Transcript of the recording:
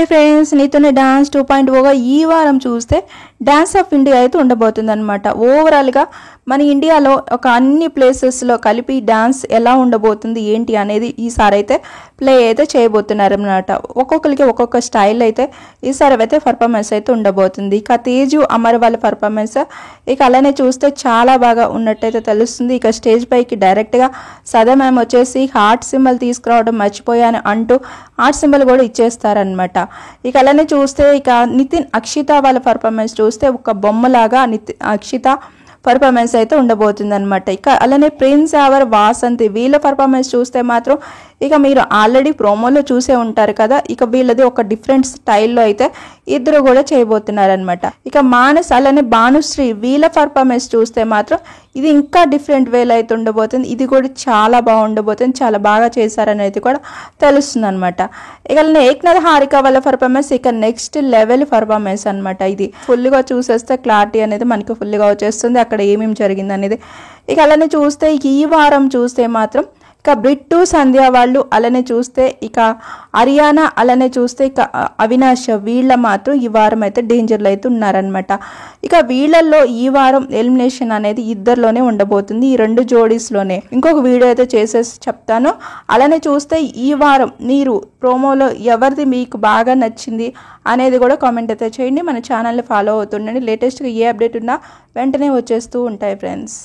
Friends, నీతోనే dance 2.0గా ఈ వారం చూస్తే డాన్స్ ఆఫ్ ఇండియా అయితే ఉండబోతుంది అనమాట. ఓవరాల్గా మన ఇండియాలో ఒక అన్ని ప్లేసెస్లో కలిపి డాన్స్ ఎలా ఉండబోతుంది ఏంటి అనేది ఈసారి అయితే ప్లే అయితే చేయబోతున్నారు అనమాట. ఒక్కొక్కరికి ఒక్కొక్క స్టైల్ అయితే ఈసారి అయితే పర్ఫార్మెన్స్ అయితే ఉండబోతుంది. ఇక తేజు అమర్ వాళ్ళ పర్ఫార్మెన్స్ ఇక అలానే చూస్తే చాలా బాగా ఉన్నట్టయితే తెలుస్తుంది. ఇక స్టేజ్ పైకి డైరెక్ట్గా సదా మ్యామ్ వచ్చేసి హార్ట్ సింబల్ తీసుకురావడం మర్చిపోయాను అంటూ హార్ట్ సింబల్ కూడా ఇచ్చేస్తారనమాట. ఇక అలానే చూస్తే ఇక నితిన్ అక్షిత వాళ్ళ పర్ఫార్మెన్స్ చూస్తే ఒక బొమ్మలాగా అక్షిత పర్ఫార్మెన్స్ అయితే ఉండబోతుంది అనమాట. ఇక అలానే ప్రిన్స్ అవర్ వాసంతి వీళ్ళ పర్ఫార్మెన్స్ చూస్తే మాత్రం ఇక మీరు ఆల్రెడీ ప్రోమోలో చూసే ఉంటారు కదా. ఇక వీళ్ళది ఒక డిఫరెంట్ స్టైల్లో అయితే ఇద్దరు కూడా చేయబోతున్నారనమాట. ఇక మానస్ అలానే భానుశ్రీ వీళ్ళ పర్ఫార్మెన్స్ చూస్తే మాత్రం ఇది ఇంకా డిఫరెంట్ వేలో అయితే ఉండబోతుంది. ఇది కూడా చాలా బాగుండబోతుంది, చాలా బాగా చేశారని అయితే కూడా తెలుస్తుంది అనమాట. ఇక ఏక్నాథ్ హారిక వాళ్ళ పర్ఫార్మెన్స్ ఇక నెక్స్ట్ లెవెల్ పర్ఫార్మెన్స్ అనమాట. ఇది ఫుల్గా చూసేస్తే క్లారిటీ అనేది మనకి ఫుల్గా వచ్చేస్తుంది అక్కడ ఏమేమి జరిగింది అనేది. ఇక అలానే చూస్తే ఈ వారం చూస్తే మాత్రం ఇక బ్రిట్టు సంధ్య వాళ్ళు అలానే చూస్తే ఇక హరియానా అలానే చూస్తే ఇక అవినాష్ వీళ్ళ మాత్రం ఈ వారం అయితే డేంజర్లో అయితే ఉన్నారనమాట. ఇక వీళ్ళల్లో ఈ వారం ఎలిమినేషన్ అనేది ఇద్దరిలోనే ఉండబోతుంది, ఈ రెండు జోడీస్లోనే. ఇంకొక వీడియో అయితే చేసేసి చెప్తాను. అలానే చూస్తే ఈ వారం మీరు ప్రోమోలో ఎవరిది మీకు బాగా నచ్చింది అనేది కూడా కామెంట్ అయితే చేయండి. మన ఛానల్ని ఫాలో అవుతుండండి. లేటెస్ట్గా ఏ అప్డేట్ ఉన్నా వెంటనే వచ్చేస్తూ ఉంటాయి ఫ్రెండ్స్.